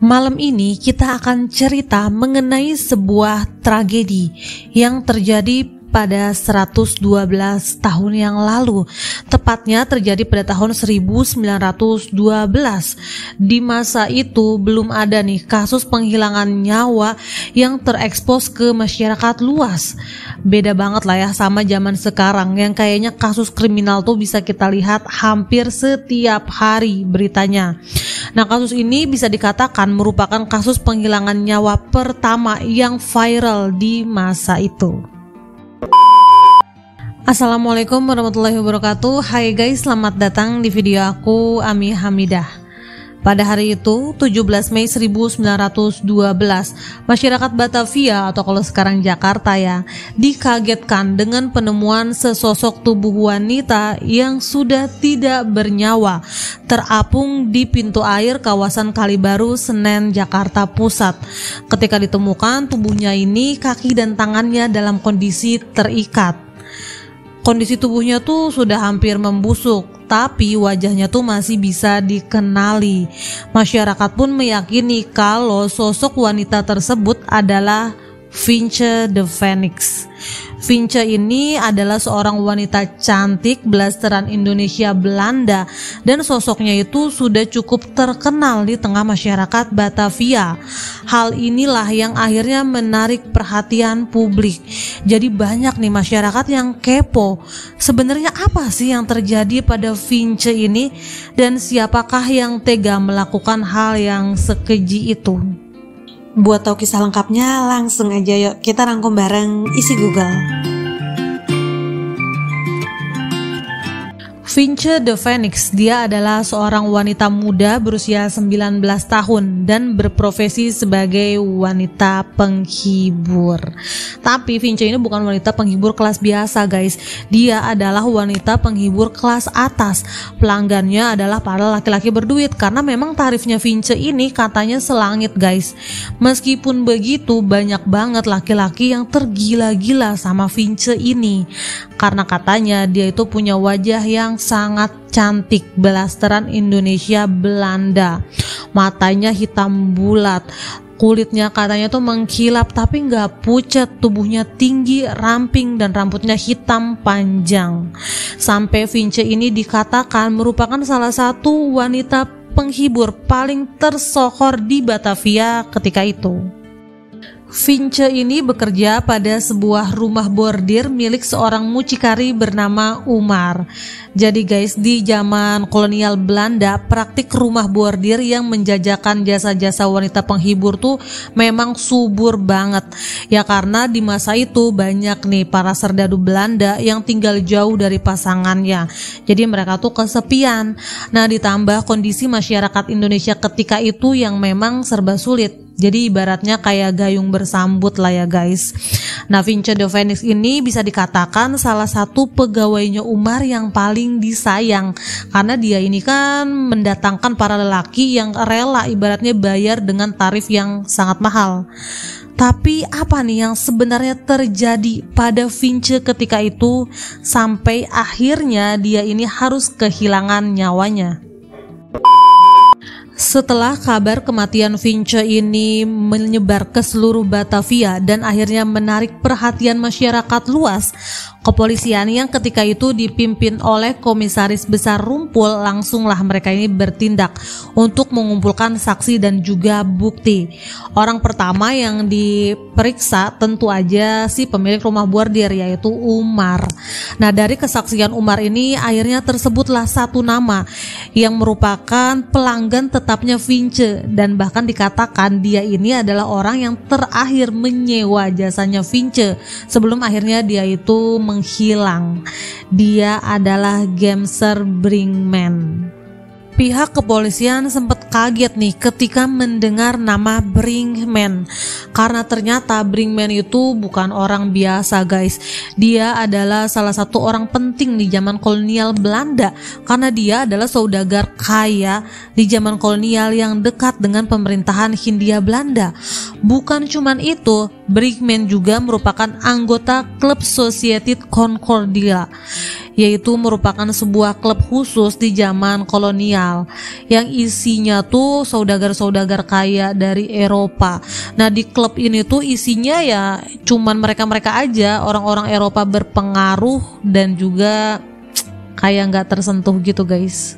Malam ini kita akan cerita mengenai sebuah tragedi yang terjadi pada 112 tahun yang lalu. Tepatnya terjadi pada tahun 1912. Di masa itu belum ada nih kasus penghilangan nyawa yang terekspos ke masyarakat luas. Beda banget lah ya sama zaman sekarang yang kayaknya kasus kriminal tuh bisa kita lihat hampir setiap hari beritanya. Nah, kasus ini bisa dikatakan merupakan kasus penghilangan nyawa pertama yang viral di masa itu. Assalamualaikum warahmatullahi wabarakatuh. Hai guys, selamat datang di video aku, Ami Hamidah. Pada hari itu, 17 Mei 1912, masyarakat Batavia atau kalau sekarang Jakarta ya, dikagetkan dengan penemuan sesosok tubuh wanita yang sudah tidak bernyawa terapung di pintu air kawasan Kalibaru, Senen, Jakarta Pusat. Ketika ditemukan, tubuhnya ini kaki dan tangannya dalam kondisi terikat. Kondisi tubuhnya tuh sudah hampir membusuk, tapi wajahnya tuh masih bisa dikenali. Masyarakat pun meyakini kalau sosok wanita tersebut adalah Finche de Phoenix. Finche ini adalah seorang wanita cantik blasteran Indonesia Belanda dan sosoknya itu sudah cukup terkenal di tengah masyarakat Batavia. Hal inilah yang akhirnya menarik perhatian publik. Jadi banyak nih masyarakat yang kepo. Sebenarnya apa sih yang terjadi pada Finche ini dan siapakah yang tega melakukan hal yang sekeji itu? Buat tahu kisah lengkapnya, langsung aja yuk kita rangkum bareng isi Google. Finche de Phoenix, dia adalah seorang wanita muda berusia 19 tahun dan berprofesi sebagai wanita penghibur. Tapi Finche ini bukan wanita penghibur kelas biasa guys, dia adalah wanita penghibur kelas atas. Pelanggannya adalah para laki-laki berduit karena memang tarifnya Finche ini katanya selangit guys. Meskipun begitu banyak banget laki-laki yang tergila-gila sama Finche ini karena katanya dia itu punya wajah yang sangat cantik blasteran Indonesia Belanda. Matanya hitam bulat, kulitnya katanya tuh mengkilap tapi nggak pucat, tubuhnya tinggi, ramping dan rambutnya hitam panjang. Sampai Finche ini dikatakan merupakan salah satu wanita penghibur paling tersohor di Batavia ketika itu. Finche ini bekerja pada sebuah rumah bordir milik seorang mucikari bernama Umar. Jadi guys, di zaman kolonial Belanda, praktik rumah bordir yang menjajakan jasa-jasa wanita penghibur tuh memang subur banget. Ya karena di masa itu banyak nih para serdadu Belanda yang tinggal jauh dari pasangannya. Jadi mereka tuh kesepian. Nah, ditambah kondisi masyarakat Indonesia ketika itu yang memang serba sulit. Jadi ibaratnya kayak gayung bersambut lah ya guys. Nah, Finche de Phoenix ini bisa dikatakan salah satu pegawainya Umar yang paling disayang karena dia ini kan mendatangkan para lelaki yang rela ibaratnya bayar dengan tarif yang sangat mahal. Tapi apa nih yang sebenarnya terjadi pada Finche ketika itu sampai akhirnya dia ini harus kehilangan nyawanya? Setelah kabar kematian Finche ini menyebar ke seluruh Batavia dan akhirnya menarik perhatian masyarakat luas, kepolisian yang ketika itu dipimpin oleh Komisaris Besar Rumpul langsunglah mereka ini bertindak untuk mengumpulkan saksi dan juga bukti. Orang pertama yang diperiksa tentu aja si pemilik rumah bordir yaitu Umar. Nah, dari kesaksian Umar ini akhirnya tersebutlah satu nama yang merupakan pelanggan tetapnya Finche dan bahkan dikatakan dia ini adalah orang yang terakhir menyewa jasanya Finche sebelum akhirnya dia itu menghilang. Dia adalah Gemser Brinkman. Pihak kepolisian sempat kaget nih ketika mendengar nama Brinkman karena ternyata Brinkman itu bukan orang biasa guys. Dia adalah salah satu orang penting di zaman kolonial Belanda karena dia adalah saudagar kaya di zaman kolonial yang dekat dengan pemerintahan Hindia Belanda. Bukan cuman itu, Brinkman juga merupakan anggota klub Society Concordia, yaitu merupakan sebuah klub khusus di zaman kolonial yang isinya tuh saudagar-saudagar kaya dari Eropa. Nah, di klub ini tuh isinya ya cuman mereka-mereka aja, orang-orang Eropa berpengaruh dan juga kayak nggak tersentuh gitu guys.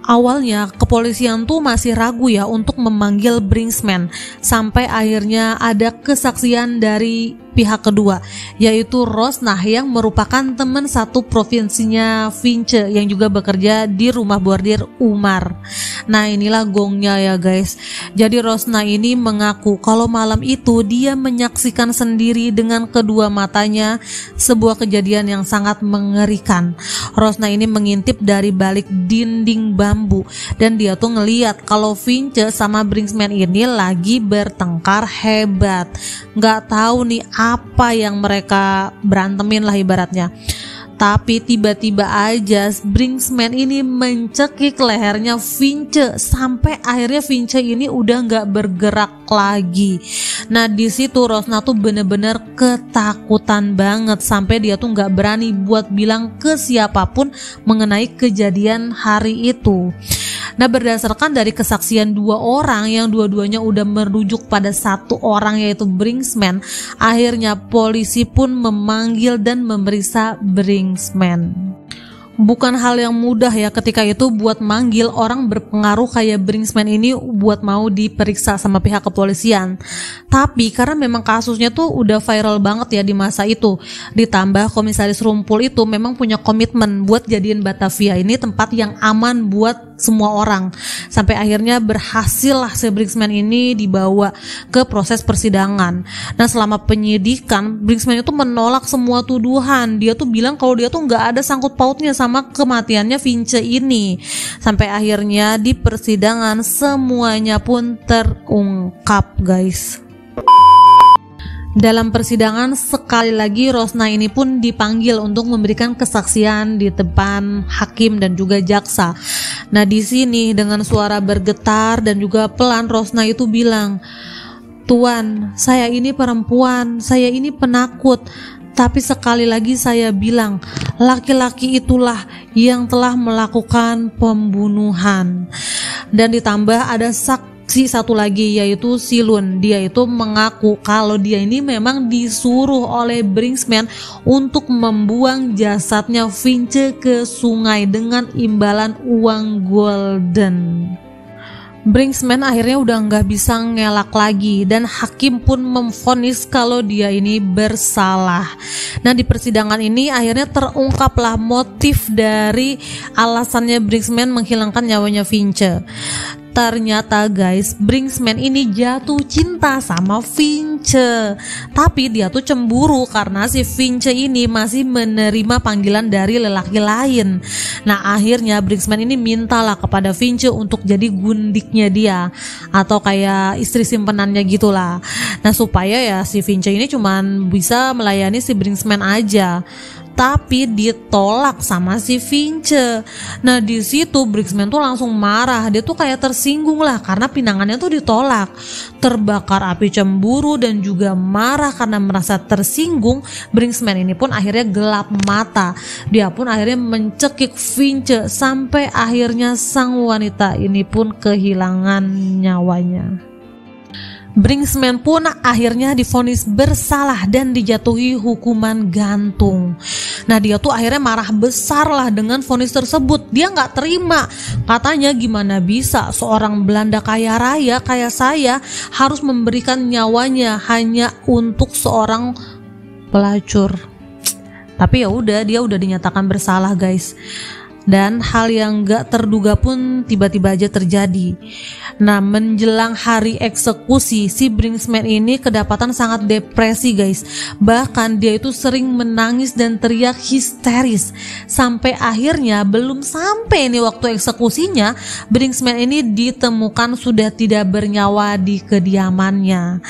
Awalnya kepolisian tuh masih ragu ya untuk memanggil Brinkman, sampai akhirnya ada kesaksian dari pihak kedua, yaitu Rosnah yang merupakan teman satu provinsinya Vince yang juga bekerja di rumah bordir Umar. Nah, inilah gongnya ya guys. Jadi Rosnah ini mengaku kalau malam itu dia menyaksikan sendiri dengan kedua matanya sebuah kejadian yang sangat mengerikan. Rosnah ini mengintip dari balik dinding bambu dan dia tuh ngeliat kalau Vince sama Brinkman ini lagi bertengkar hebat. Nggak tahu nih apa yang mereka berantemin lah ibaratnya. Tapi tiba-tiba aja Brinkman ini mencekik lehernya Vince sampai akhirnya Vince ini udah nggak bergerak lagi. Nah, di situ Rosnah tuh bener-bener ketakutan banget sampai dia tuh nggak berani buat bilang ke siapapun mengenai kejadian hari itu. Nah, berdasarkan dari kesaksian dua orang yang dua-duanya udah merujuk pada satu orang yaitu Brinkman, akhirnya polisi pun memanggil dan memeriksa Brinkman. Bukan hal yang mudah ya ketika itu buat manggil orang berpengaruh kayak Brinkman ini buat mau diperiksa sama pihak kepolisian. Tapi karena memang kasusnya tuh udah viral banget ya di masa itu, ditambah komisaris Rumpul itu memang punya komitmen buat jadiin Batavia ini tempat yang aman buat semua orang. Sampai akhirnya berhasil lah si Brinkman ini dibawa ke proses persidangan. Nah, selama penyidikan Brinkman itu menolak semua tuduhan. Dia tuh bilang kalau dia tuh nggak ada sangkut pautnya sama kematiannya Vince ini. Sampai akhirnya di persidangan semuanya pun terungkap guys. Dalam persidangan sekali lagi Rosnah ini pun dipanggil untuk memberikan kesaksian di depan hakim dan juga jaksa. Nah, di sini dengan suara bergetar dan juga pelan Rosnah itu bilang, "Tuan, saya ini perempuan, saya ini penakut. Tapi sekali lagi saya bilang, laki-laki itulah yang telah melakukan pembunuhan." Dan ditambah ada saksi satu lagi yaitu Silun. Dia itu mengaku kalau dia ini memang disuruh oleh Brinkman untuk membuang jasadnya Vince ke sungai dengan imbalan uang golden. Brinkman akhirnya udah nggak bisa ngelak lagi dan hakim pun memvonis kalau dia ini bersalah. Nah, di persidangan ini akhirnya terungkaplah motif dari alasannya Brinkman menghilangkan nyawanya Vince. Ternyata guys, Brinkman ini jatuh cinta sama Vince, tapi dia tuh cemburu karena si Vince ini masih menerima panggilan dari lelaki lain. Nah, akhirnya Brinkman ini mintalah kepada Vince untuk jadi gundiknya dia atau kayak istri simpenannya gitulah. Nah, supaya ya si Vince ini cuman bisa melayani si Brinkman aja. Tapi ditolak sama si Vince. Nah, di situ Brinkman tuh langsung marah. Dia tuh kayak tersinggung lah karena pinangannya tuh ditolak. Terbakar api cemburu dan juga marah karena merasa tersinggung, Brinkman ini pun akhirnya gelap mata. Dia pun akhirnya mencekik Vince sampai akhirnya sang wanita ini pun kehilangan nyawanya. Brinkman pun akhirnya divonis bersalah dan dijatuhi hukuman gantung. Nah, dia tuh akhirnya marah besar lah dengan vonis tersebut. Dia nggak terima. Katanya gimana bisa seorang Belanda kaya raya kayak saya harus memberikan nyawanya hanya untuk seorang pelacur. Tapi ya udah, dia udah dinyatakan bersalah guys. Dan hal yang gak terduga pun tiba-tiba aja terjadi. Nah, menjelang hari eksekusi, si Brinkman ini kedapatan sangat depresi guys. Bahkan dia itu sering menangis dan teriak histeris. Sampai akhirnya belum sampai nih waktu eksekusinya, Brinkman ini ditemukan sudah tidak bernyawa di kediamannya.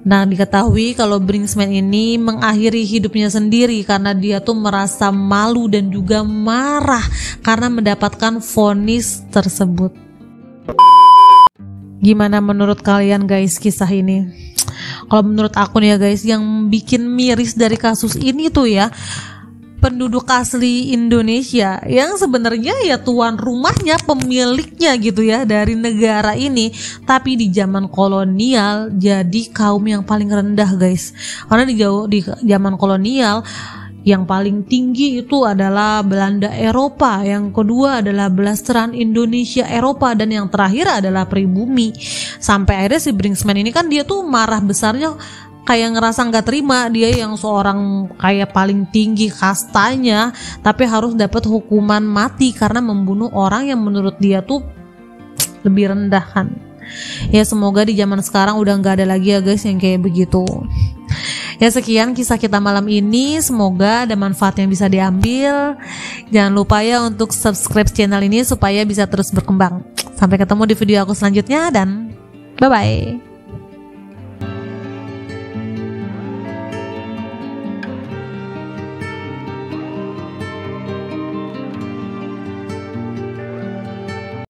Nah, diketahui kalau Brinkman ini mengakhiri hidupnya sendiri karena dia tuh merasa malu dan juga marah karena mendapatkan vonis tersebut. Gimana menurut kalian guys kisah ini? Kalau menurut aku nih ya guys, yang bikin miris dari kasus ini tuh ya, penduduk asli Indonesia yang sebenarnya ya tuan rumahnya, pemiliknya gitu ya dari negara ini, tapi di zaman kolonial jadi kaum yang paling rendah guys. Karena di zaman kolonial yang paling tinggi itu adalah Belanda Eropa, yang kedua adalah belasteran Indonesia Eropa, dan yang terakhir adalah pribumi. Sampai akhirnya si Brinksman ini kan dia tuh marah besarnya, kayak ngerasa nggak terima dia yang seorang kayak paling tinggi kastanya tapi harus dapat hukuman mati karena membunuh orang yang menurut dia tuh lebih rendah kan. Ya semoga di zaman sekarang udah nggak ada lagi ya guys yang kayak begitu. Ya sekian kisah kita malam ini, semoga ada manfaat yang bisa diambil. Jangan lupa ya untuk subscribe channel ini supaya bisa terus berkembang. Sampai ketemu di video aku selanjutnya dan bye bye.